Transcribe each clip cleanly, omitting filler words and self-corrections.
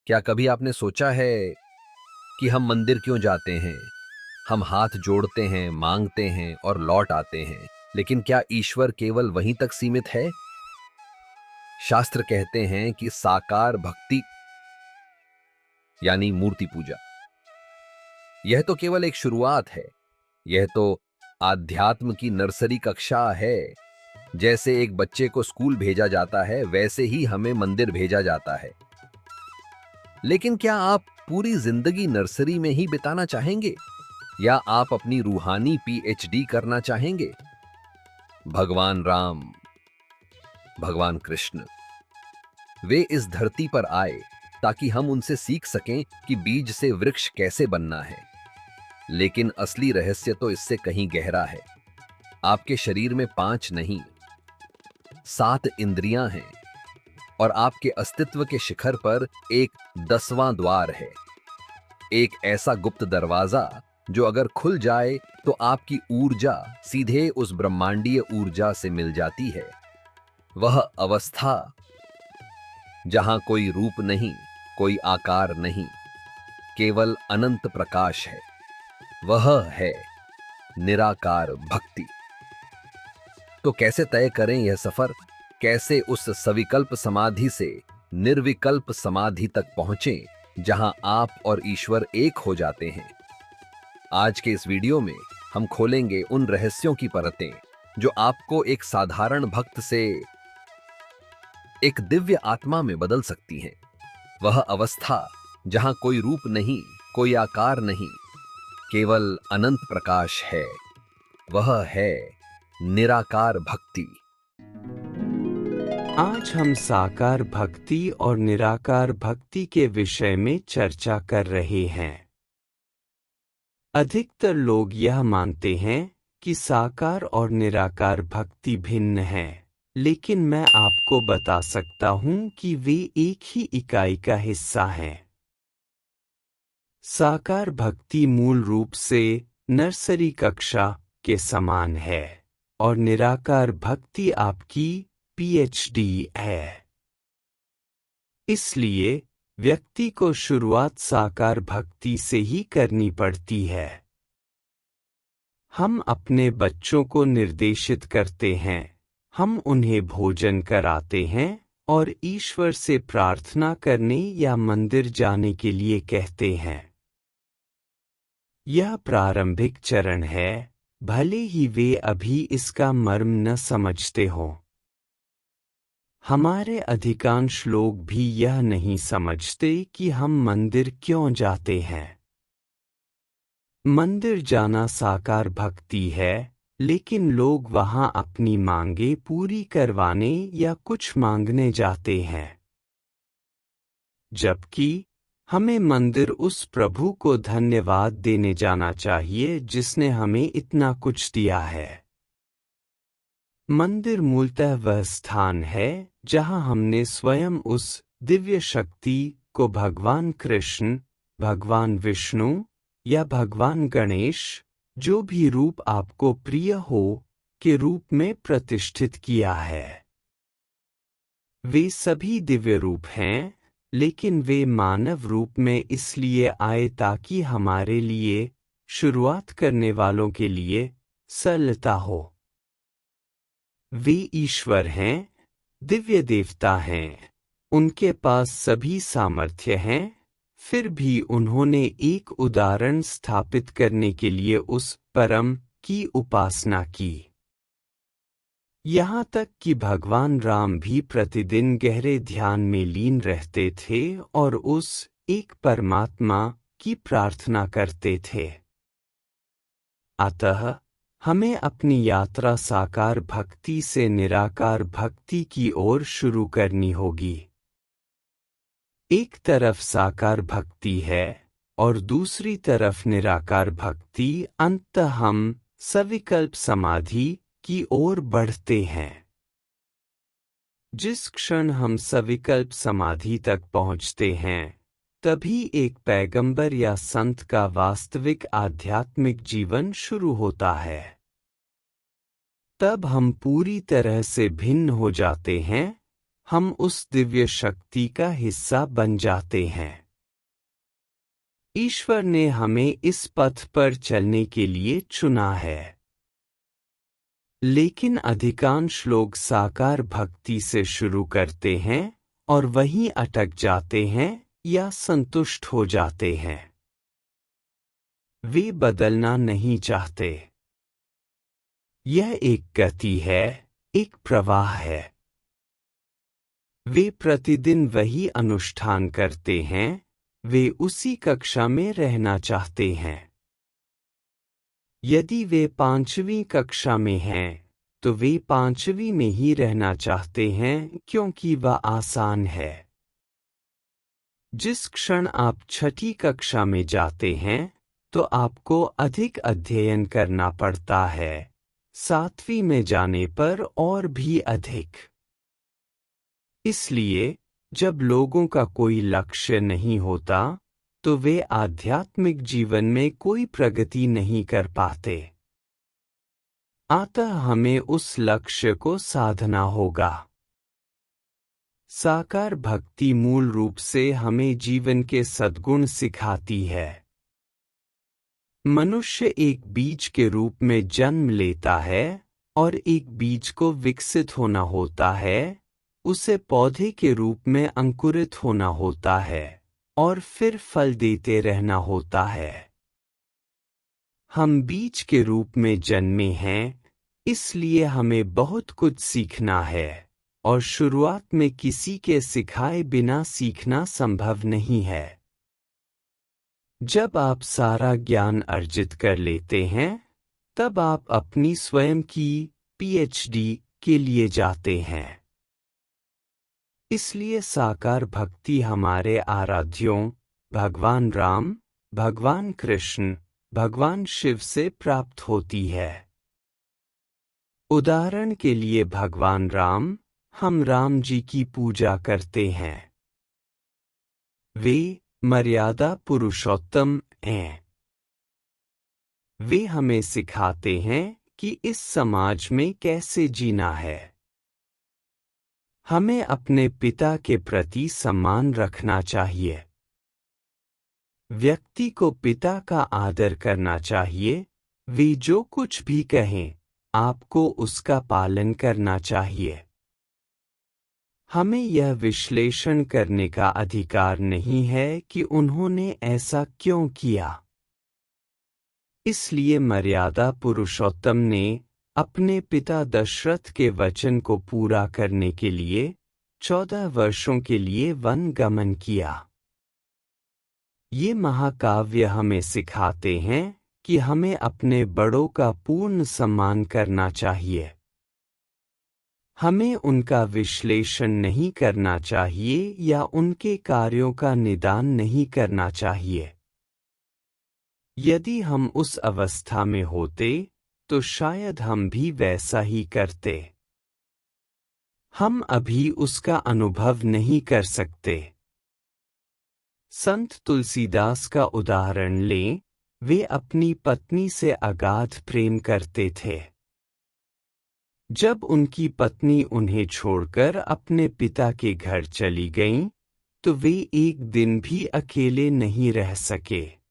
क्या कभी आपने सोचा है कि हम मंदिर क्यों जाते हैं? हम हाथ जोड़ते हैं, मांगते हैं और लौट आते हैं, लेकिन क्या ईश्वर केवल वहीं तक सीमित है? शास्त्र कहते हैं कि साकार भक्ति यानी मूर्ति पूजा, यह तो केवल एक शुरुआत है। यह तो आध्यात्म की नर्सरी कक्षा है। जैसे एक बच्चे को स्कूल भेजा जाता है, वैसे ही हमें मंदिर भेजा जाता है। लेकिन क्या आप पूरी जिंदगी नर्सरी में ही बिताना चाहेंगे, या आप अपनी रूहानी पीएचडी करना चाहेंगे? भगवान राम, भगवान कृष्ण, वे इस धरती पर आए ताकि हम उनसे सीख सकें कि बीज से वृक्ष कैसे बनना है। लेकिन असली रहस्य तो इससे कहीं गहरा है। आपके शरीर में 5 नहीं, 7 इंद्रियां हैं, और आपके अस्तित्व के शिखर पर एक 10वां द्वार है। एक ऐसा गुप्त दरवाजा जो अगर खुल जाए तो आपकी ऊर्जा सीधे उस ब्रह्मांडीय ऊर्जा से मिल जाती है। वह अवस्था जहां कोई रूप नहीं, कोई आकार नहीं, केवल अनंत प्रकाश है, वह है निराकार भक्ति। तो कैसे तय करें यह सफर? कैसे उस सविकल्प समाधि से निर्विकल्प समाधि तक पहुंचें, जहां आप और ईश्वर एक हो जाते हैं? आज के इस वीडियो में हम खोलेंगे उन रहस्यों की परतें जो आपको एक साधारण भक्त से एक दिव्य आत्मा में बदल सकती हैं। वह अवस्था जहां कोई रूप नहीं, कोई आकार नहीं, केवल अनंत प्रकाश है, वह है निराकार भक्ति। आज हम साकार भक्ति और निराकार भक्ति के विषय में चर्चा कर रहे हैं। अधिकतर लोग यह मानते हैं कि साकार और निराकार भक्ति भिन्न है, लेकिन मैं आपको बता सकता हूं कि वे एक ही इकाई का हिस्सा हैं। साकार भक्ति मूल रूप से नर्सरी कक्षा के समान है, और निराकार भक्ति आपकी पीएचडी है। इसलिए व्यक्ति को शुरुआत साकार भक्ति से ही करनी पड़ती है। हम अपने बच्चों को निर्देशित करते हैं, हम उन्हें भोजन कराते हैं और ईश्वर से प्रार्थना करने या मंदिर जाने के लिए कहते हैं। यह प्रारंभिक चरण है, भले ही वे अभी इसका मर्म न समझते हों। हमारे अधिकांश लोग भी यह नहीं समझते कि हम मंदिर क्यों जाते हैं। मंदिर जाना साकार भक्ति है, लेकिन लोग वहां अपनी मांगे पूरी करवाने या कुछ मांगने जाते हैं। जबकि हमें मंदिर उस प्रभु को धन्यवाद देने जाना चाहिए जिसने हमें इतना कुछ दिया है। मंदिर मूलतः वह स्थान है जहां हमने स्वयं उस दिव्य शक्ति को भगवान कृष्ण, भगवान विष्णु या भगवान गणेश, जो भी रूप आपको प्रिय हो, के रूप में प्रतिष्ठित किया है। वे सभी दिव्य रूप हैं, लेकिन वे मानव रूप में इसलिए आए ताकि हमारे लिए, शुरुआत करने वालों के लिए, सरलता हो। वे ईश्वर हैं, दिव्य देवता हैं, उनके पास सभी सामर्थ्य हैं, फिर भी उन्होंने एक उदाहरण स्थापित करने के लिए उस परम की उपासना की। यहाँ तक कि भगवान राम भी प्रतिदिन गहरे ध्यान में लीन रहते थे और उस एक परमात्मा की प्रार्थना करते थे। अतः हमें अपनी यात्रा साकार भक्ति से निराकार भक्ति की ओर शुरू करनी होगी। एक तरफ साकार भक्ति है और दूसरी तरफ निराकार भक्ति। अंततः हम सविकल्प समाधि की ओर बढ़ते हैं। जिस क्षण हम सविकल्प समाधि तक पहुंचते हैं, तभी एक पैगंबर या संत का वास्तविक आध्यात्मिक जीवन शुरू होता है। तब हम पूरी तरह से भिन्न हो जाते हैं, हम उस दिव्य शक्ति का हिस्सा बन जाते हैं। ईश्वर ने हमें इस पथ पर चलने के लिए चुना है। लेकिन अधिकांश लोग साकार भक्ति से शुरू करते हैं और वहीं अटक जाते हैं या संतुष्ट हो जाते हैं। वे बदलना नहीं चाहते। यह एक गति है, एक प्रवाह है। वे प्रतिदिन वही अनुष्ठान करते हैं, वे उसी कक्षा में रहना चाहते हैं। यदि वे 5वीं कक्षा में हैं, तो वे 5वीं में ही रहना चाहते हैं क्योंकि वह आसान है। जिस क्षण आप 6ठी कक्षा में जाते हैं, तो आपको अधिक अध्ययन करना पड़ता है, 7वीं में जाने पर और भी अधिक। इसलिए जब लोगों का कोई लक्ष्य नहीं होता, तो वे आध्यात्मिक जीवन में कोई प्रगति नहीं कर पाते। अतः हमें उस लक्ष्य को साधना होगा। साकार भक्ति मूल रूप से हमें जीवन के सद्गुण सिखाती है। मनुष्य एक बीज के रूप में जन्म लेता है और एक बीज को विकसित होना होता है, उसे पौधे के रूप में अंकुरित होना होता है और फिर फल देते रहना होता है। हम बीज के रूप में जन्मे हैं, इसलिए हमें बहुत कुछ सीखना है और शुरुआत में किसी के सिखाए बिना सीखना संभव नहीं है। जब आप सारा ज्ञान अर्जित कर लेते हैं, तब आप अपनी स्वयं की पीएचडी के लिए जाते हैं। इसलिए साकार भक्ति हमारे आराध्यों भगवान राम, भगवान कृष्ण, भगवान शिव से प्राप्त होती है। उदाहरण के लिए भगवान राम, हम राम जी की पूजा करते हैं। वे मर्यादा पुरुषोत्तम हैं। वे हमें सिखाते हैं कि इस समाज में कैसे जीना है। हमें अपने पिता के प्रति सम्मान रखना चाहिए। व्यक्ति को पिता का आदर करना चाहिए। वे जो कुछ भी कहें, आपको उसका पालन करना चाहिए। हमें यह विश्लेषण करने का अधिकार नहीं है कि उन्होंने ऐसा क्यों किया। इसलिए मर्यादा पुरुषोत्तम ने अपने पिता दशरथ के वचन को पूरा करने के लिए 14 वर्षों के लिए वन गमन किया। ये महाकाव्य हमें सिखाते हैं कि हमें अपने बड़ों का पूर्ण सम्मान करना चाहिए। हमें उनका विश्लेषण नहीं करना चाहिए या उनके कार्यों का निदान नहीं करना चाहिए। यदि हम उस अवस्था में होते, तो शायद हम भी वैसा ही करते। हम अभी उसका अनुभव नहीं कर सकते। संत तुलसीदास का उदाहरण लें, वे अपनी पत्नी से अगाध प्रेम करते थे। जब उनकी पत्नी उन्हें छोड़कर अपने पिता के घर चली गईं, तो वे एक दिन भी अकेले नहीं रह सके।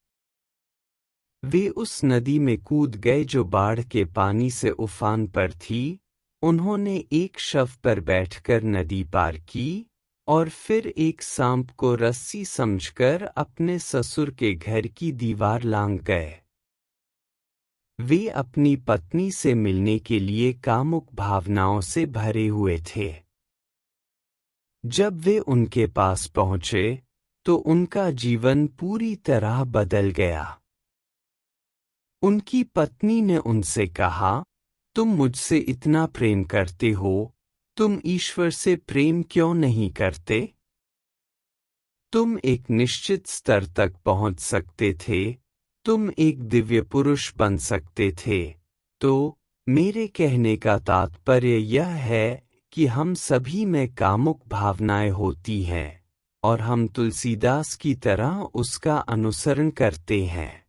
वे उस नदी में कूद गए जो बाढ़ के पानी से उफान पर थी। उन्होंने एक शव पर बैठकर नदी पार की और फिर एक सांप को रस्सी समझकर अपने ससुर के घर की दीवार लांघ गए। वे अपनी पत्नी से मिलने के लिए कामुक भावनाओं से भरे हुए थे। जब वे उनके पास पहुंचे, तो उनका जीवन पूरी तरह बदल गया। उनकी पत्नी ने उनसे कहा, तुम मुझसे इतना प्रेम करते हो, तुम ईश्वर से प्रेम क्यों नहीं करते? तुम एक निश्चित स्तर तक पहुंच सकते थे, तुम एक दिव्य पुरुष बन सकते थे। तो मेरे कहने का तात्पर्य यह है कि हम सभी में कामुक भावनाएं होती हैं और हम तुलसीदास की तरह उसका अनुसरण करते हैं।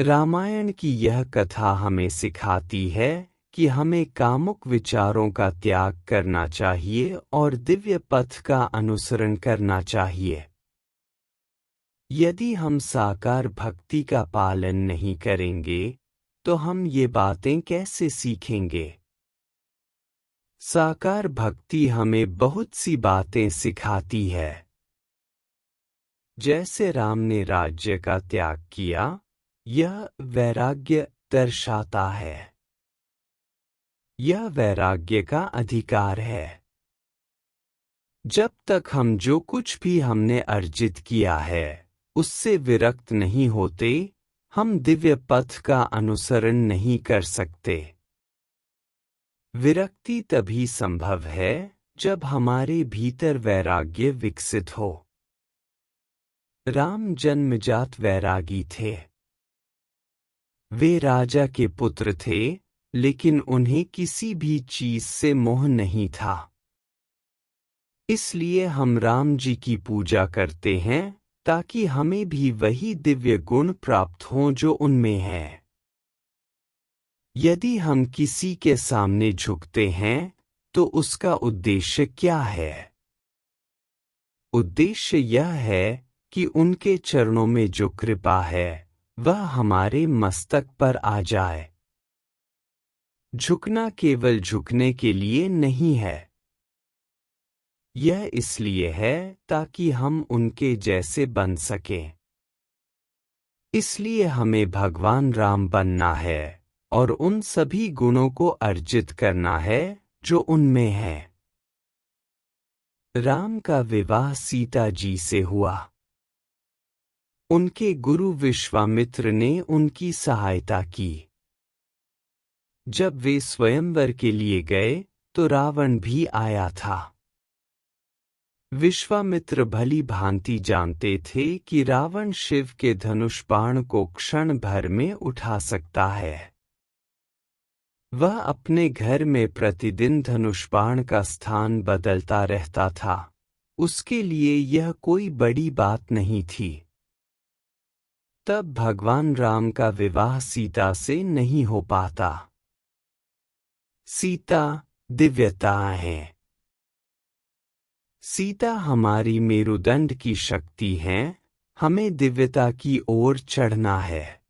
रामायण की यह कथा हमें सिखाती है कि हमें कामुक विचारों का त्याग करना चाहिए और दिव्य पथ का अनुसरण करना चाहिए। यदि हम साकार भक्ति का पालन नहीं करेंगे तो हम ये बातें कैसे सीखेंगे? साकार भक्ति हमें बहुत सी बातें सिखाती है। जैसे राम ने राज्य का त्याग किया, यह वैराग्य दर्शाता है। यह वैराग्य का अधिकार है। जब तक हम जो कुछ भी हमने अर्जित किया है उससे विरक्त नहीं होते, हम दिव्य पथ का अनुसरण नहीं कर सकते। विरक्ति तभी संभव है जब हमारे भीतर वैराग्य विकसित हो। राम जन्मजात वैरागी थे। वे राजा के पुत्र थे, लेकिन उन्हें किसी भी चीज से मोह नहीं था। इसलिए हम राम जी की पूजा करते हैं ताकि हमें भी वही दिव्य गुण प्राप्त हों जो उनमें है। यदि हम किसी के सामने झुकते हैं तो उसका उद्देश्य क्या है? उद्देश्य यह है कि उनके चरणों में जो कृपा है वह हमारे मस्तक पर आ जाए। झुकना केवल झुकने के लिए नहीं है। यह इसलिए है ताकि हम उनके जैसे बन सकें। इसलिए हमें भगवान राम बनना है और उन सभी गुणों को अर्जित करना है जो उनमें है। राम का विवाह सीता जी से हुआ। उनके गुरु विश्वामित्र ने उनकी सहायता की। जब वे स्वयंवर के लिए गए तो रावण भी आया था। विश्वामित्र भली भांति जानते थे कि रावण शिव के धनुष बाण को क्षण भर में उठा सकता है। वह अपने घर में प्रतिदिन धनुष बाण का स्थान बदलता रहता था। उसके लिए यह कोई बड़ी बात नहीं थी। तब भगवान राम का विवाह सीता से नहीं हो पाता। सीता दिव्यता है। सीता हमारी मेरुदंड की शक्ति है। हमें दिव्यता की ओर चढ़ना है।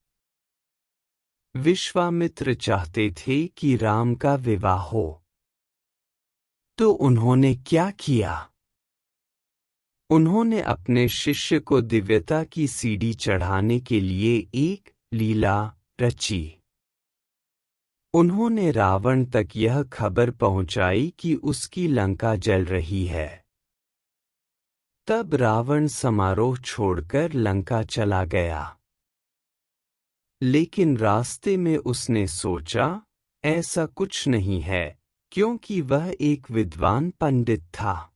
विश्वामित्र चाहते थे कि राम का विवाह हो, तो उन्होंने क्या किया? उन्होंने अपने शिष्य को दिव्यता की सीढ़ी चढ़ाने के लिए एक लीला रची। उन्होंने रावण तक यह खबर पहुंचाई कि उसकी लंका जल रही है। तब रावण समारोह छोड़कर लंका चला गया। लेकिन रास्ते में उसने सोचा, ऐसा कुछ नहीं है, क्योंकि वह एक विद्वान पंडित था।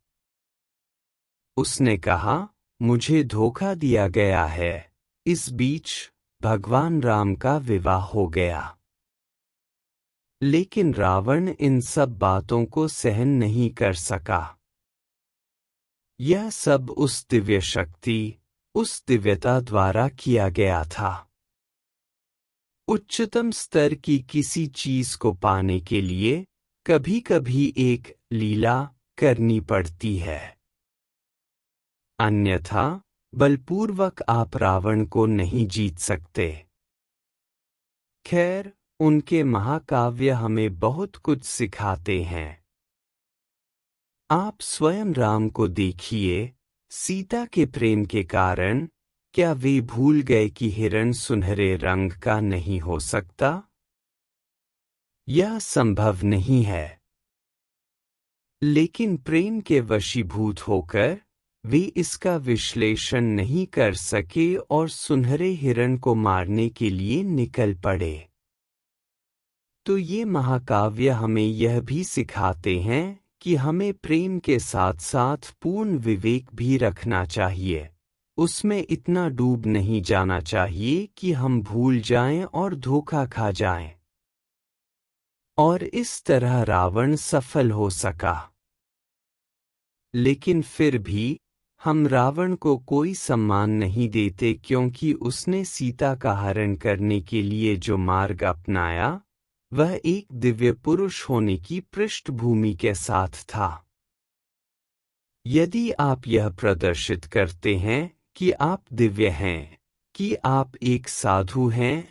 उसने कहा, मुझे धोखा दिया गया है। इस बीच भगवान राम का विवाह हो गया। लेकिन रावण इन सब बातों को सहन नहीं कर सका। यह सब उस दिव्य शक्ति, उस दिव्यता द्वारा किया गया था। उच्चतम स्तर की किसी चीज को पाने के लिए कभी कभी एक लीला करनी पड़ती है। अन्यथा बलपूर्वक आप रावण को नहीं जीत सकते। खैर, उनके महाकाव्य हमें बहुत कुछ सिखाते हैं। आप स्वयं राम को देखिए। सीता के प्रेम के कारण क्या वे भूल गए कि हिरण सुनहरे रंग का नहीं हो सकता? यह संभव नहीं है। लेकिन प्रेम के वशीभूत होकर वे इसका विश्लेषण नहीं कर सके और सुनहरे हिरण को मारने के लिए निकल पड़े। तो ये महाकाव्य हमें यह भी सिखाते हैं कि हमें प्रेम के साथ साथ पूर्ण विवेक भी रखना चाहिए। उसमें इतना डूब नहीं जाना चाहिए कि हम भूल जाएं और धोखा खा जाएं। और इस तरह रावण सफल हो सका। लेकिन फिर भी हम रावण को कोई सम्मान नहीं देते, क्योंकि उसने सीता का हरण करने के लिए जो मार्ग अपनाया वह एक दिव्य पुरुष होने की पृष्ठभूमि के साथ था। यदि आप यह प्रदर्शित करते हैं कि आप दिव्य हैं, कि आप एक साधु हैं,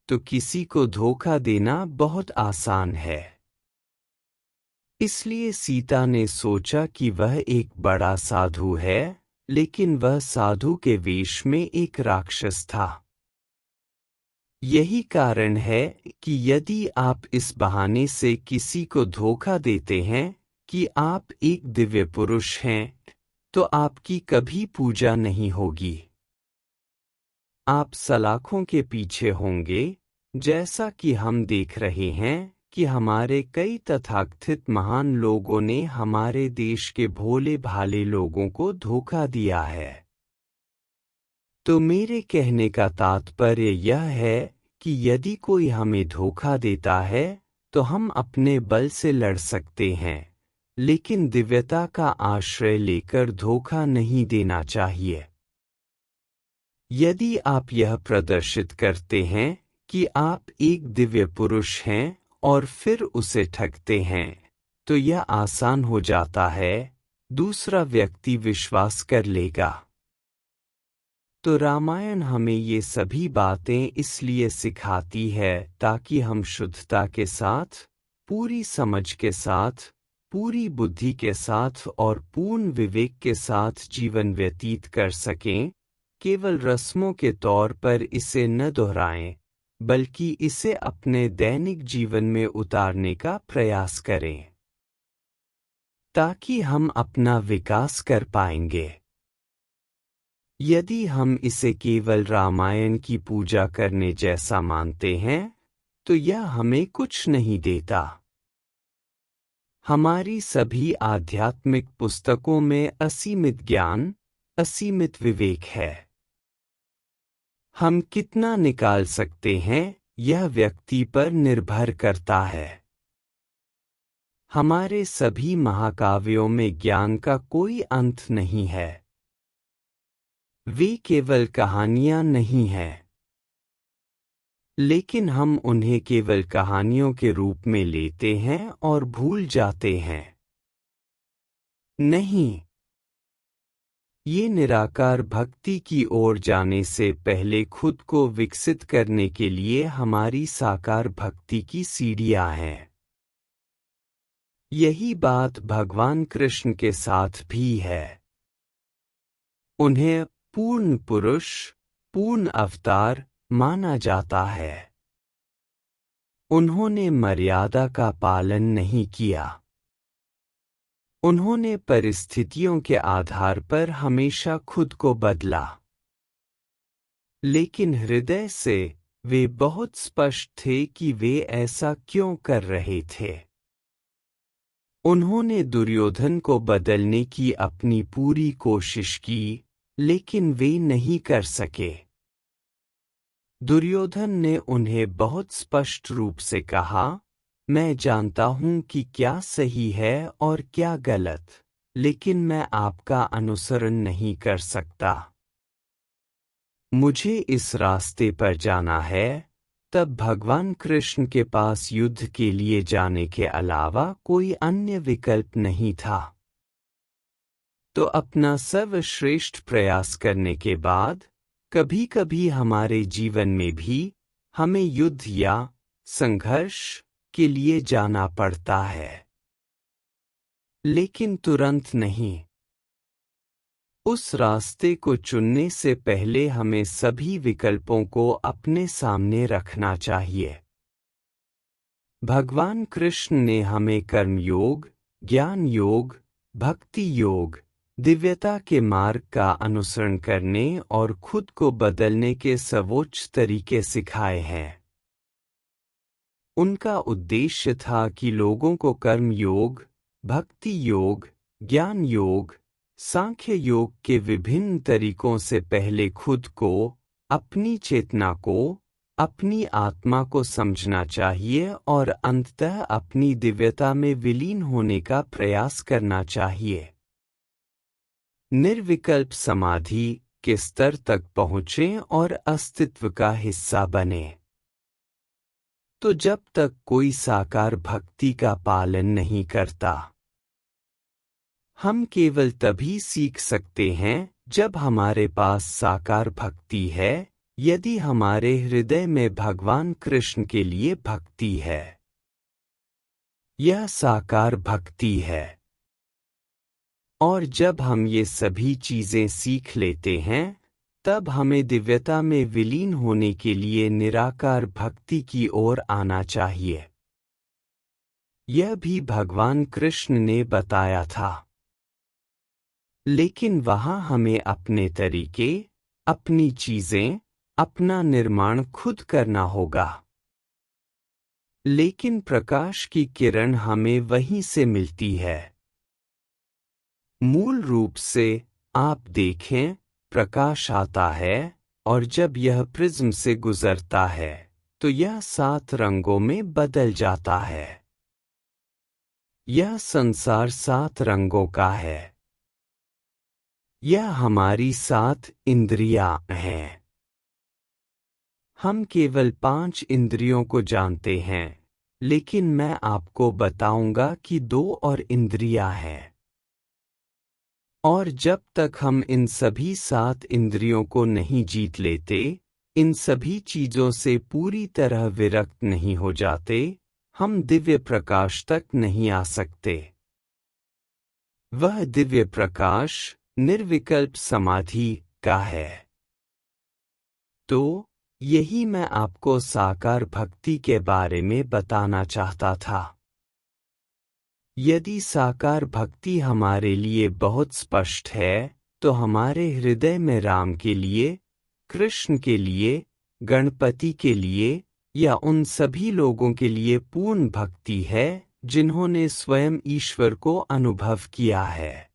तो किसी को धोखा देना बहुत आसान है। इसलिए सीता ने सोचा कि वह एक बड़ा साधु है, लेकिन वह साधु के वेश में एक राक्षस था। यही कारण है कि यदि आप इस बहाने से किसी को धोखा देते हैं कि आप एक दिव्य पुरुष हैं, तो आपकी कभी पूजा नहीं होगी। आप सलाखों के पीछे होंगे, जैसा कि हम देख रहे हैं कि हमारे कई तथाकथित महान लोगों ने हमारे देश के भोले भाले लोगों को धोखा दिया है। तो मेरे कहने का तात्पर्य यह है कि यदि कोई हमें धोखा देता है, तो हम अपने बल से लड़ सकते हैं, लेकिन दिव्यता का आश्रय लेकर धोखा नहीं देना चाहिए। यदि आप यह प्रदर्शित करते हैं कि आप एक दिव्य पुरुष हैं और फिर उसे ठगते हैं, तो यह आसान हो जाता है, दूसरा व्यक्ति विश्वास कर लेगा। तो रामायण हमें ये सभी बातें इसलिए सिखाती है ताकि हम शुद्धता के साथ, पूरी समझ के साथ, पूरी बुद्धि के साथ और पूर्ण विवेक के साथ जीवन व्यतीत कर सकें, केवल रस्मों के तौर पर इसे न दोहराएं, बल्कि इसे अपने दैनिक जीवन में उतारने का प्रयास करें, ताकि हम अपना विकास कर पाएंगे। यदि हम इसे केवल रामायण की पूजा करने जैसा मानते हैं, तो यह हमें कुछ नहीं देता। हमारी सभी आध्यात्मिक पुस्तकों में असीमित ज्ञान, असीमित विवेक है। हम कितना निकाल सकते हैं, यह व्यक्ति पर निर्भर करता है। हमारे सभी महाकाव्यों में ज्ञान का कोई अंत नहीं है। वे केवल कहानियां नहीं हैं, लेकिन हम उन्हें केवल कहानियों के रूप में लेते हैं और भूल जाते हैं। नहीं, ये निराकार भक्ति की ओर जाने से पहले खुद को विकसित करने के लिए हमारी साकार भक्ति की सीढ़ियां हैं। यही बात भगवान कृष्ण के साथ भी है। उन्हें पूर्ण पुरुष, पूर्ण अवतार माना जाता है। उन्होंने मर्यादा का पालन नहीं किया। उन्होंने परिस्थितियों के आधार पर हमेशा खुद को बदला, लेकिन हृदय से वे बहुत स्पष्ट थे कि वे ऐसा क्यों कर रहे थे। उन्होंने दुर्योधन को बदलने की अपनी पूरी कोशिश की, लेकिन वे नहीं कर सके। दुर्योधन ने उन्हें बहुत स्पष्ट रूप से कहा, मैं जानता हूं कि क्या सही है और क्या गलत, लेकिन मैं आपका अनुसरण नहीं कर सकता। मुझे इस रास्ते पर जाना है। तब भगवान कृष्ण के पास युद्ध के लिए जाने के अलावा कोई अन्य विकल्प नहीं था। तो अपना सर्वश्रेष्ठ प्रयास करने के बाद कभी कभी हमारे जीवन में भी हमें युद्ध या संघर्ष के लिए जाना पड़ता है, लेकिन तुरंत नहीं। उस रास्ते को चुनने से पहले हमें सभी विकल्पों को अपने सामने रखना चाहिए। भगवान कृष्ण ने हमें कर्म योग, ज्ञान योग, भक्ति योग, दिव्यता के मार्ग का अनुसरण करने और खुद को बदलने के सर्वोच्च तरीके सिखाए हैं। उनका उद्देश्य था कि लोगों को कर्म योग, भक्ति योग, ज्ञान योग, सांख्य योग के विभिन्न तरीकों से पहले खुद को, अपनी चेतना को, अपनी आत्मा को समझना चाहिए और अंततः अपनी दिव्यता में विलीन होने का प्रयास करना चाहिए। निर्विकल्प समाधि के स्तर तक पहुँचें और अस्तित्व का हिस्सा बने। तो जब तक कोई साकार भक्ति का पालन नहीं करता, हम केवल तभी सीख सकते हैं जब हमारे पास साकार भक्ति है, यदि हमारे हृदय में भगवान कृष्ण के लिए भक्ति है। यह साकार भक्ति है। और जब हम ये सभी चीजें सीख लेते हैं, तब हमें दिव्यता में विलीन होने के लिए निराकार भक्ति की ओर आना चाहिए। यह भी भगवान कृष्ण ने बताया था। लेकिन वहां हमें अपने तरीके, अपनी चीजें, अपना निर्माण खुद करना होगा। लेकिन प्रकाश की किरण हमें वहीं से मिलती है। मूल रूप से आप देखें, प्रकाश आता है और जब यह प्रिज्म से गुजरता है तो यह 7 रंगों में बदल जाता है। यह संसार 7 रंगों का है। यह हमारी 7 इंद्रियां हैं। हम केवल 5 इंद्रियों को जानते हैं, लेकिन मैं आपको बताऊंगा कि 2 और इंद्रियां हैं। और जब तक हम इन सभी 7 इंद्रियों को नहीं जीत लेते, इन सभी चीजों से पूरी तरह विरक्त नहीं हो जाते, हम दिव्य प्रकाश तक नहीं आ सकते। वह दिव्य प्रकाश निर्विकल्प समाधि का है। तो यही मैं आपको साकार भक्ति के बारे में बताना चाहता था। यदि साकार भक्ति हमारे लिए बहुत स्पष्ट है, तो हमारे हृदय में राम के लिए, कृष्ण के लिए, गणपति के लिए या उन सभी लोगों के लिए पूर्ण भक्ति है जिन्होंने स्वयं ईश्वर को अनुभव किया है।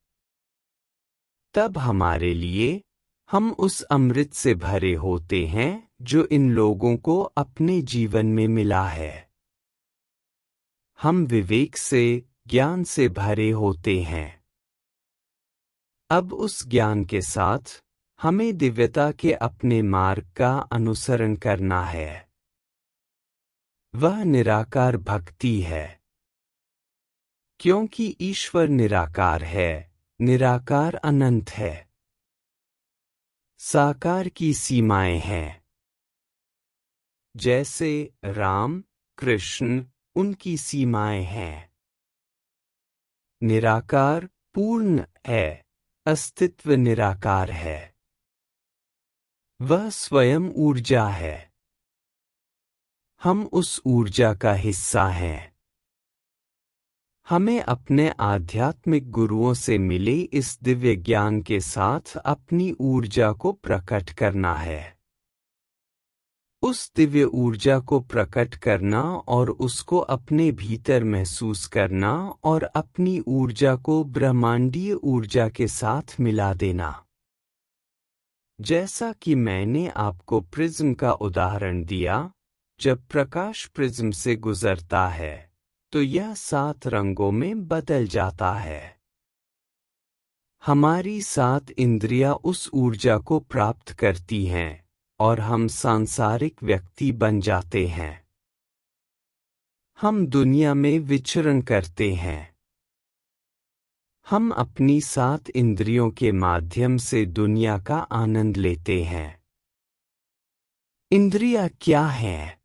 तब हमारे लिए, हम उस अमृत से भरे होते हैं जो इन लोगों को अपने जीवन में मिला है। हम विवेक से, ज्ञान से भरे होते हैं। अब उस ज्ञान के साथ हमें दिव्यता के अपने मार्ग का अनुसरण करना है। वह निराकार भक्ति है। क्योंकि ईश्वर निराकार है, निराकार अनंत है। साकार की सीमाएं हैं। जैसे राम, कृष्ण, उनकी सीमाएं हैं। निराकार पूर्ण है, अस्तित्व निराकार है। वह स्वयं ऊर्जा है। हम उस ऊर्जा का हिस्सा हैं। हमें अपने आध्यात्मिक गुरुओं से मिले इस दिव्य ज्ञान के साथ अपनी ऊर्जा को प्रकट करना है। उस दिव्य ऊर्जा को प्रकट करना और उसको अपने भीतर महसूस करना और अपनी ऊर्जा को ब्रह्मांडीय ऊर्जा के साथ मिला देना। जैसा कि मैंने आपको प्रिज्म का उदाहरण दिया, जब प्रकाश प्रिज्म से गुजरता है तो यह 7 रंगों में बदल जाता है। हमारी 7 इंद्रियां उस ऊर्जा को प्राप्त करती हैं और हम सांसारिक व्यक्ति बन जाते हैं। हम दुनिया में विचरण करते हैं। हम अपनी 7 इंद्रियों के माध्यम से दुनिया का आनंद लेते हैं। इंद्रियां क्या हैं?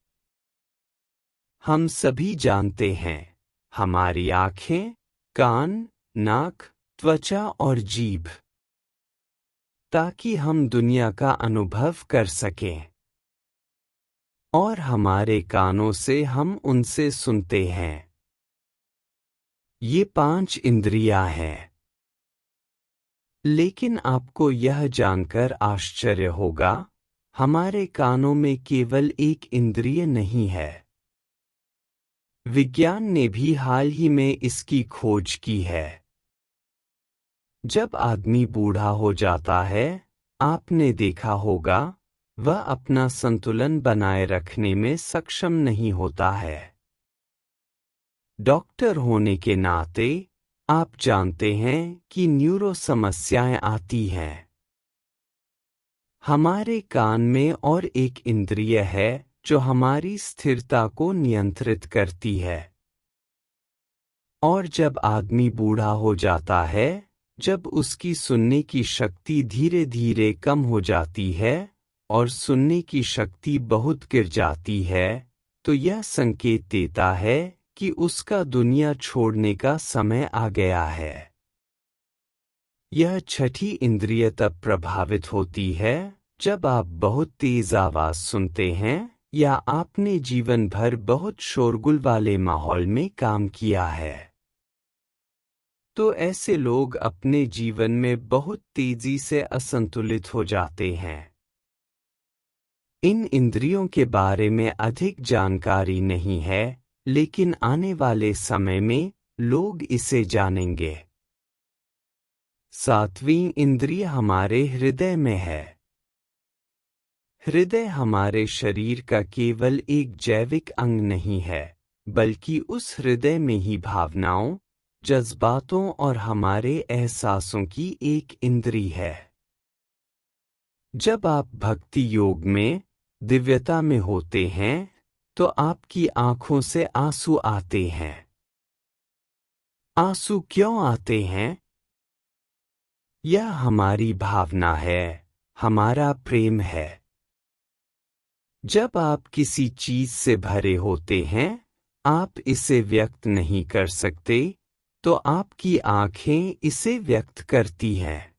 हम सभी जानते हैं, हमारी आँखें, कान, नाक, त्वचा और जीभ, ताकि हम दुनिया का अनुभव कर सकें। और हमारे कानों से हम उनसे सुनते हैं। ये 5 इंद्रियां हैं। लेकिन आपको यह जानकर आश्चर्य होगा, हमारे कानों में केवल एक इंद्रिय नहीं है। विज्ञान ने भी हाल ही में इसकी खोज की है। जब आदमी बूढ़ा हो जाता है, आपने देखा होगा, वह अपना संतुलन बनाए रखने में सक्षम नहीं होता है। डॉक्टर होने के नाते आप जानते हैं कि न्यूरो समस्याएं आती हैं। हमारे कान में और एक इंद्रिय है जो हमारी स्थिरता को नियंत्रित करती है। और जब आदमी बूढ़ा हो जाता है, जब उसकी सुनने की शक्ति धीरे धीरे कम हो जाती है और सुनने की शक्ति बहुत गिर जाती है, तो यह संकेत देता है कि उसका दुनिया छोड़ने का समय आ गया है। यह छठी इंद्रिय तब प्रभावित होती है जब आप बहुत तेज आवाज सुनते हैं या आपने जीवन भर बहुत शोरगुल वाले माहौल में काम किया है। तो ऐसे लोग अपने जीवन में बहुत तेजी से असंतुलित हो जाते हैं। इन इंद्रियों के बारे में अधिक जानकारी नहीं है, लेकिन आने वाले समय में लोग इसे जानेंगे। सातवीं इंद्रिय हमारे हृदय में है। हृदय हमारे शरीर का केवल एक जैविक अंग नहीं है, बल्कि उस हृदय में ही भावनाओं, जज्बातों और हमारे एहसासों की एक इंद्री है। जब आप भक्ति योग में, दिव्यता में होते हैं, तो आपकी आंखों से आंसू आते हैं। आंसू क्यों आते हैं? यह हमारी भावना है, हमारा प्रेम है। जब आप किसी चीज से भरे होते हैं, आप इसे व्यक्त नहीं कर सकते, तो आपकी आंखें इसे व्यक्त करती हैं।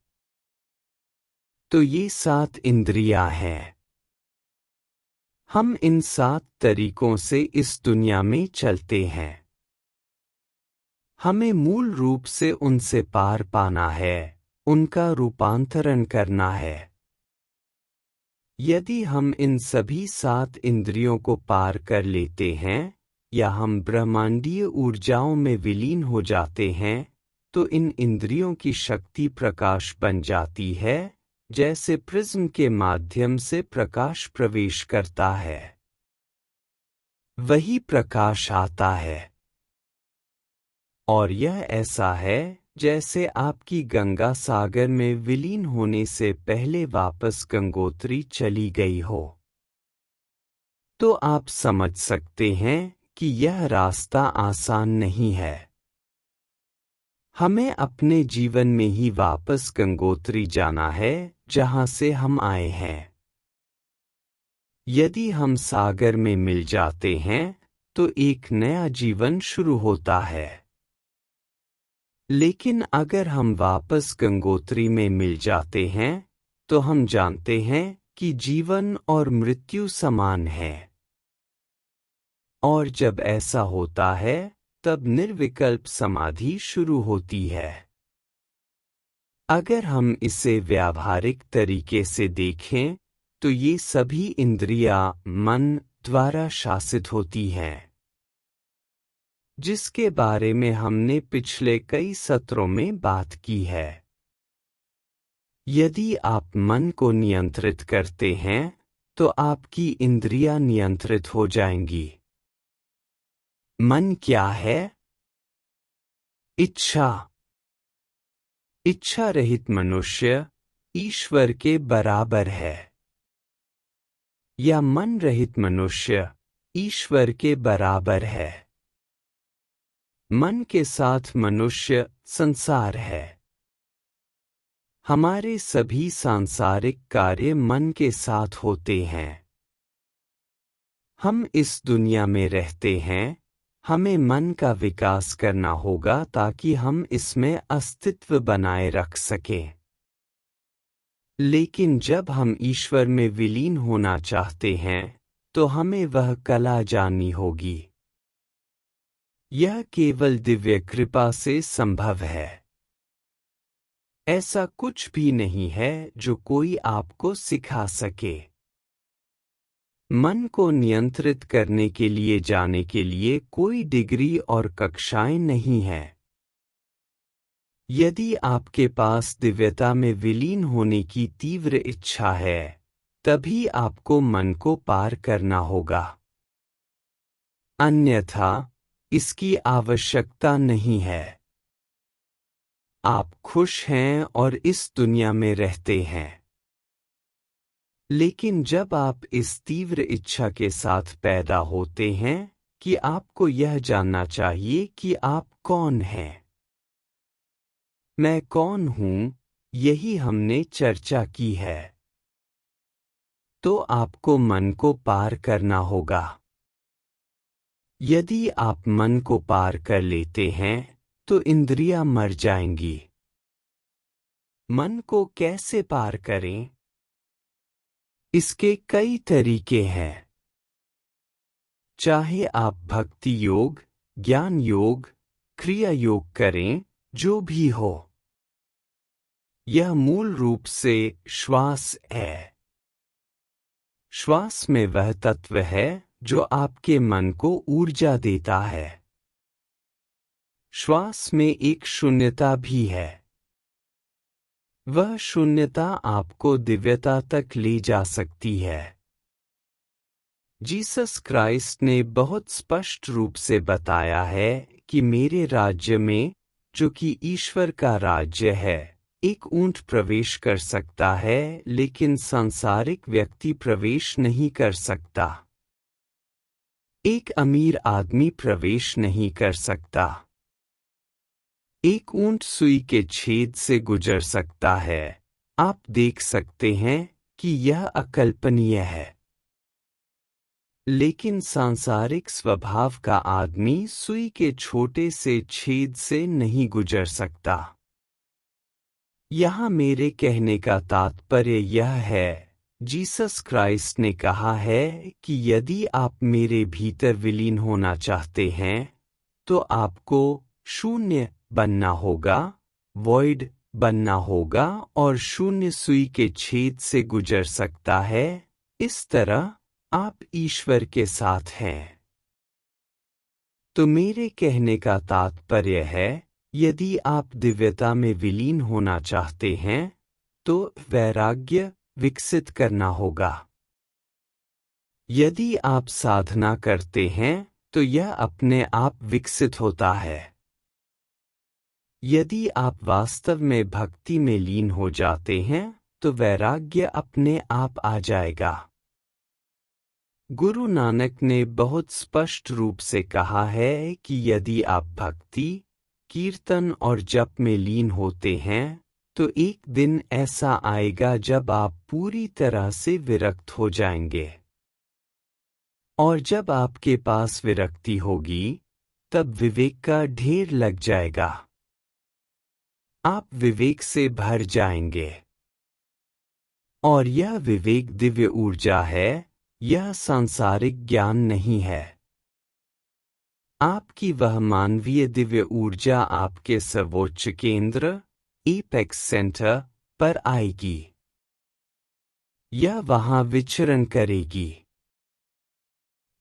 तो ये 7 इंद्रियां हैं। हम इन 7 तरीकों से इस दुनिया में चलते हैं। हमें मूल रूप से उनसे पार पाना है, उनका रूपांतरण करना है। यदि हम इन सभी 7 इंद्रियों को पार कर लेते हैं, या हम ब्रह्मांडीय ऊर्जाओं में विलीन हो जाते हैं, तो इन इंद्रियों की शक्ति प्रकाश बन जाती है, जैसे प्रिज्म के माध्यम से प्रकाश प्रवेश करता है। वही प्रकाश आता है। और यह ऐसा है जैसे आपकी गंगा सागर में विलीन होने से पहले वापस गंगोत्री चली गई हो। तो आप समझ सकते हैं कि यह रास्ता आसान नहीं है। हमें अपने जीवन में ही वापस गंगोत्री जाना है, जहां से हम आए हैं। यदि हम सागर में मिल जाते हैं, तो एक नया जीवन शुरू होता है। लेकिन अगर हम वापस गंगोत्री में मिल जाते हैं, तो हम जानते हैं कि जीवन और मृत्यु समान है। और जब ऐसा होता है, तब निर्विकल्प समाधि शुरू होती है। अगर हम इसे व्यावहारिक तरीके से देखें, तो ये सभी इंद्रियां मन द्वारा शासित होती हैं, जिसके बारे में हमने पिछले कई सत्रों में बात की है। यदि आप मन को नियंत्रित करते हैं, तो आपकी इंद्रियां नियंत्रित हो जाएंगी। मन क्या है? इच्छा। इच्छा रहित मनुष्य ईश्वर के बराबर है, या मन रहित मनुष्य ईश्वर के बराबर है। मन के साथ मनुष्य संसार है। हमारे सभी सांसारिक कार्य मन के साथ होते हैं। हम इस दुनिया में रहते हैं, हमें मन का विकास करना होगा ताकि हम इसमें अस्तित्व बनाए रख सकें। लेकिन जब हम ईश्वर में विलीन होना चाहते हैं, तो हमें वह कला जाननी होगी। यह केवल दिव्य कृपा से संभव है। ऐसा कुछ भी नहीं है जो कोई आपको सिखा सके। मन को नियंत्रित करने के लिए जाने के लिए कोई डिग्री और कक्षाएं नहीं है। यदि आपके पास दिव्यता में विलीन होने की तीव्र इच्छा है, तभी आपको मन को पार करना होगा। अन्यथा इसकी आवश्यकता नहीं है। आप खुश हैं और इस दुनिया में रहते हैं। लेकिन जब आप इस तीव्र इच्छा के साथ पैदा होते हैं कि आपको यह जानना चाहिए कि आप कौन हैं, मैं कौन हूं, यही हमने चर्चा की है, तो आपको मन को पार करना होगा। यदि आप मन को पार कर लेते हैं तो इंद्रियां मर जाएंगी। मन को कैसे पार करें? इसके कई तरीके हैं। चाहे आप भक्ति योग, ज्ञान योग, क्रिया योग करें, जो भी हो, यह मूल रूप से श्वास है। श्वास में वह तत्व है जो आपके मन को ऊर्जा देता है। श्वास में एक शून्यता भी है। वह शून्यता आपको दिव्यता तक ले जा सकती है। जीसस क्राइस्ट ने बहुत स्पष्ट रूप से बताया है कि मेरे राज्य में, जो कि ईश्वर का राज्य है, एक ऊंट प्रवेश कर सकता है लेकिन सांसारिक व्यक्ति प्रवेश नहीं कर सकता। एक अमीर आदमी प्रवेश नहीं कर सकता। एक ऊंट सुई के छेद से गुजर सकता है। आप देख सकते हैं कि यह अकल्पनीय है। लेकिन सांसारिक स्वभाव का आदमी सुई के छोटे से छेद से नहीं गुजर सकता। यहाँ मेरे कहने का तात्पर्य यह है, जीसस क्राइस्ट ने कहा है कि यदि आप मेरे भीतर विलीन होना चाहते हैं तो आपको शून्य बनना होगा, वॉइड बनना होगा, और शून्य सुई के छेद से गुजर सकता है। इस तरह आप ईश्वर के साथ हैं। तो मेरे कहने का तात्पर्य है, यदि आप दिव्यता में विलीन होना चाहते हैं तो वैराग्य विकसित करना होगा। यदि आप साधना करते हैं तो यह अपने आप विकसित होता है। यदि आप वास्तव में भक्ति में लीन हो जाते हैं तो वैराग्य अपने आप आ जाएगा। गुरु नानक ने बहुत स्पष्ट रूप से कहा है कि यदि आप भक्ति, कीर्तन और जप में लीन होते हैं तो एक दिन ऐसा आएगा जब आप पूरी तरह से विरक्त हो जाएंगे। और जब आपके पास विरक्ति होगी तब विवेक का ढेर लग जाएगा। आप विवेक से भर जाएंगे। और यह विवेक दिव्य ऊर्जा है, यह सांसारिक ज्ञान नहीं है। आपकी वह मानवीय दिव्य ऊर्जा आपके सर्वोच्च केंद्र, एपेक्स सेंटर, पर आएगी। यह वहां विचरण करेगी।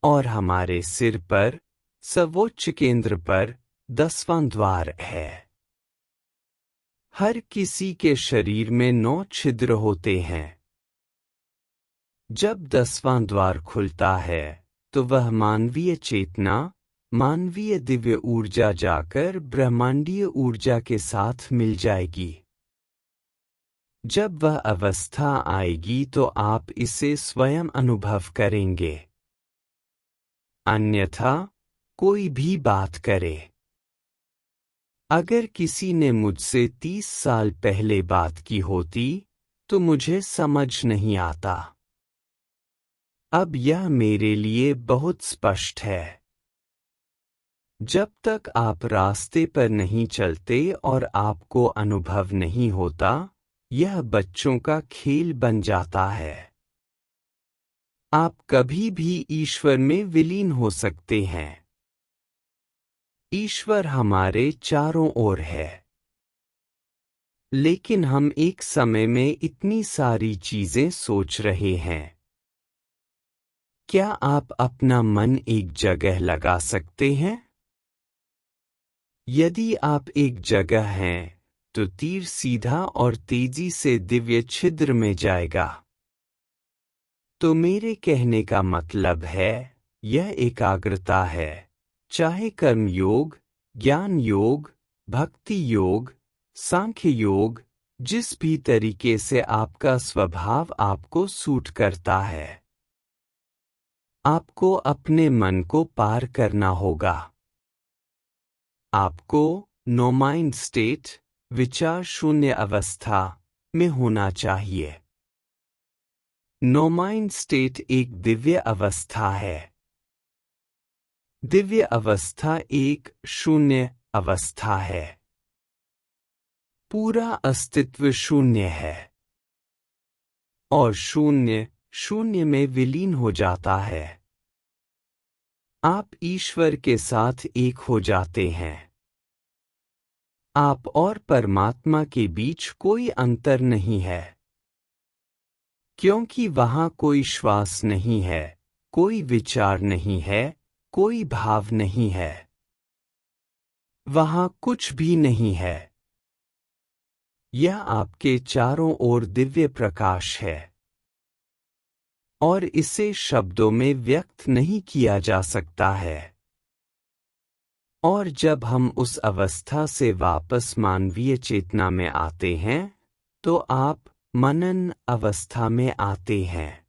और हमारे सिर पर, सर्वोच्च केंद्र पर, 10वां द्वार है। हर किसी के शरीर में 9 छिद्र होते हैं। जब 10वां द्वार खुलता है तो वह मानवीय चेतना, मानवीय दिव्य ऊर्जा जाकर ब्रह्मांडीय ऊर्जा के साथ मिल जाएगी। जब वह अवस्था आएगी तो आप इसे स्वयं अनुभव करेंगे। अन्यथा कोई भी बात करे। अगर किसी ने मुझसे 30 साल पहले बात की होती तो मुझे समझ नहीं आता। अब यह मेरे लिए बहुत स्पष्ट है। जब तक आप रास्ते पर नहीं चलते और आपको अनुभव नहीं होता, यह बच्चों का खेल बन जाता है। आप कभी भी ईश्वर में विलीन हो सकते हैं। ईश्वर हमारे चारों ओर है। लेकिन हम एक समय में इतनी सारी चीजें सोच रहे हैं। क्या आप अपना मन एक जगह लगा सकते हैं? यदि आप एक जगह हैं तो तीर सीधा और तेजी से दिव्य छिद्र में जाएगा। तो मेरे कहने का मतलब है, यह एकाग्रता है। चाहे कर्म योग, ज्ञान योग, भक्ति योग, सांख्य योग, जिस भी तरीके से आपका स्वभाव आपको सूट करता है। आपको अपने मन को पार करना होगा। आपको नो माइंड स्टेट, विचार शून्य अवस्था में होना चाहिए। नो माइंड स्टेट एक दिव्य अवस्था है। दिव्य अवस्था एक शून्य अवस्था है। पूरा अस्तित्व शून्य है और शून्य शून्य में विलीन हो जाता है। आप ईश्वर के साथ एक हो जाते हैं। आप और परमात्मा के बीच कोई अंतर नहीं है, क्योंकि वहां कोई श्वास नहीं है, कोई विचार नहीं है, कोई भाव नहीं है। वहां कुछ भी नहीं है। यह आपके चारों ओर दिव्य प्रकाश है और इसे शब्दों में व्यक्त नहीं किया जा सकता है। और जब हम उस अवस्था से वापस मानवीय चेतना में आते हैं तो आप मनन अवस्था में आते हैं।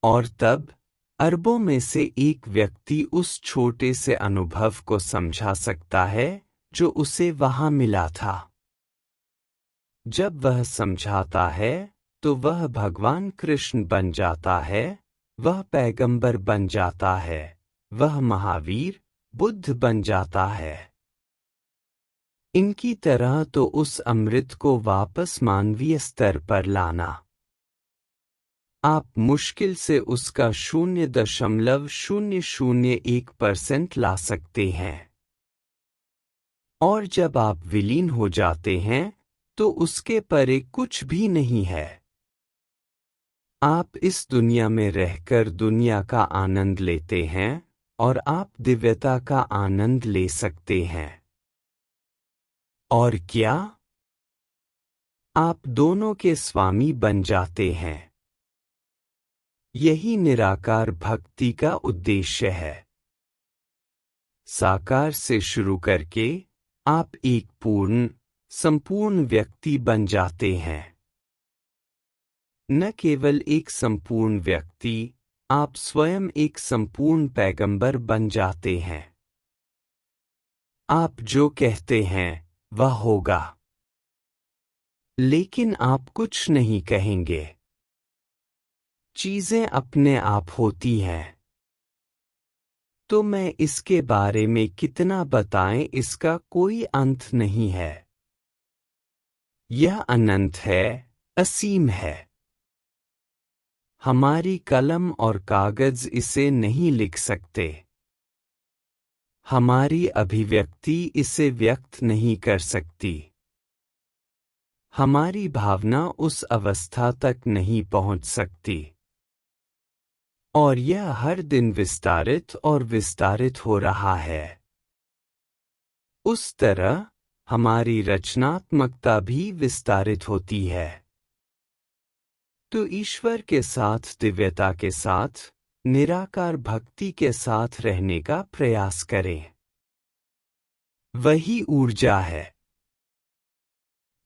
और तब अरबों में से एक व्यक्ति उस छोटे से अनुभव को समझा सकता है जो उसे वहां मिला था। जब वह समझाता है तो वह भगवान कृष्ण बन जाता है, वह पैगंबर बन जाता है, वह महावीर बुद्ध बन जाता है। इनकी तरह तो उस अमृत को वापस मानवीय स्तर पर लाना, आप मुश्किल से उसका 0.001% ला सकते हैं। और जब आप विलीन हो जाते हैं तो उसके परे कुछ भी नहीं है। आप इस दुनिया में रहकर दुनिया का आनंद लेते हैं और आप दिव्यता का आनंद ले सकते हैं। और क्या? आप दोनों के स्वामी बन जाते हैं। यही निराकार भक्ति का उद्देश्य है। साकार से शुरू करके आप एक पूर्ण संपूर्ण व्यक्ति बन जाते हैं। न केवल एक संपूर्ण व्यक्ति, आप स्वयं एक संपूर्ण पैगंबर बन जाते हैं। आप जो कहते हैं वह होगा, लेकिन आप कुछ नहीं कहेंगे। चीजें अपने आप होती हैं। तो मैं इसके बारे में कितना बताएं, इसका कोई अंत नहीं है। यह अनंत है, असीम है। हमारी कलम और कागज इसे नहीं लिख सकते। हमारी अभिव्यक्ति इसे व्यक्त नहीं कर सकती। हमारी भावना उस अवस्था तक नहीं पहुंच सकती। और यह हर दिन विस्तारित और विस्तारित हो रहा है। उस तरह हमारी रचनात्मकता भी विस्तारित होती है। तो ईश्वर के साथ, दिव्यता के साथ, निराकार भक्ति के साथ रहने का प्रयास करें। वही ऊर्जा है।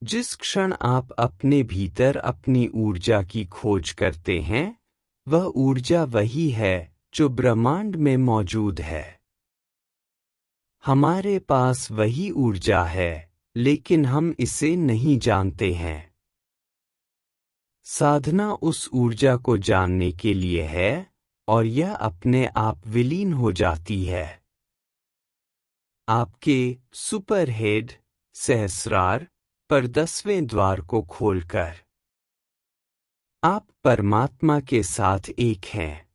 जिस क्षण आप अपने भीतर अपनी ऊर्जा की खोज करते हैं, वह ऊर्जा वही है जो ब्रह्मांड में मौजूद है। हमारे पास वही ऊर्जा है, लेकिन हम इसे नहीं जानते हैं। साधना उस ऊर्जा को जानने के लिए है और यह अपने आप विलीन हो जाती है। आपके सुपरहेड सहस्रार पर 10वें द्वार को खोलकर आप परमात्मा के साथ एक हैं।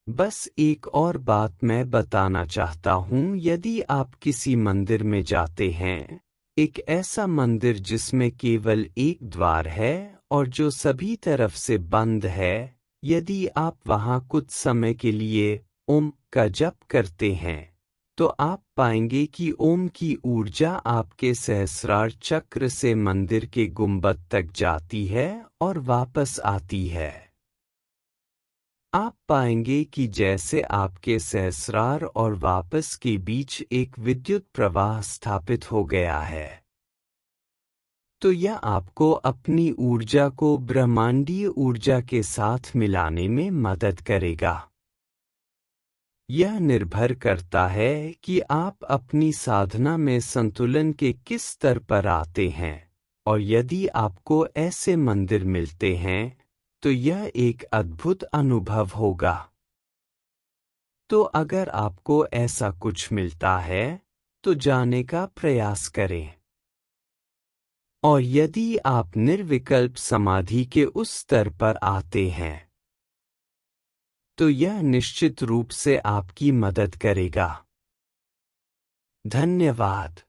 बस एक और बात मैं बताना चाहता हूं, यदि आप किसी मंदिर में जाते हैं, एक ऐसा मंदिर जिसमें केवल एक द्वार है और जो सभी तरफ से बंद है, यदि आप वहां कुछ समय के लिए ओम का जप करते हैं तो आप पाएंगे कि ओम की ऊर्जा आपके सहस्रार चक्र से मंदिर के गुंबद तक जाती है और वापस आती है। आप पाएंगे कि जैसे आपके सहस्रार और वापस के बीच एक विद्युत प्रवाह स्थापित हो गया है। तो यह आपको अपनी ऊर्जा को ब्रह्मांडीय ऊर्जा के साथ मिलाने में मदद करेगा। यह निर्भर करता है कि आप अपनी साधना में संतुलन के किस स्तर पर आते हैं, और यदि आपको ऐसे मंदिर मिलते हैं तो यह एक अद्भुत अनुभव होगा। तो अगर आपको ऐसा कुछ मिलता है तो जाने का प्रयास करें। और यदि आप निर्विकल्प समाधि के उस स्तर पर आते हैं तो यह निश्चित रूप से आपकी मदद करेगा। धन्यवाद।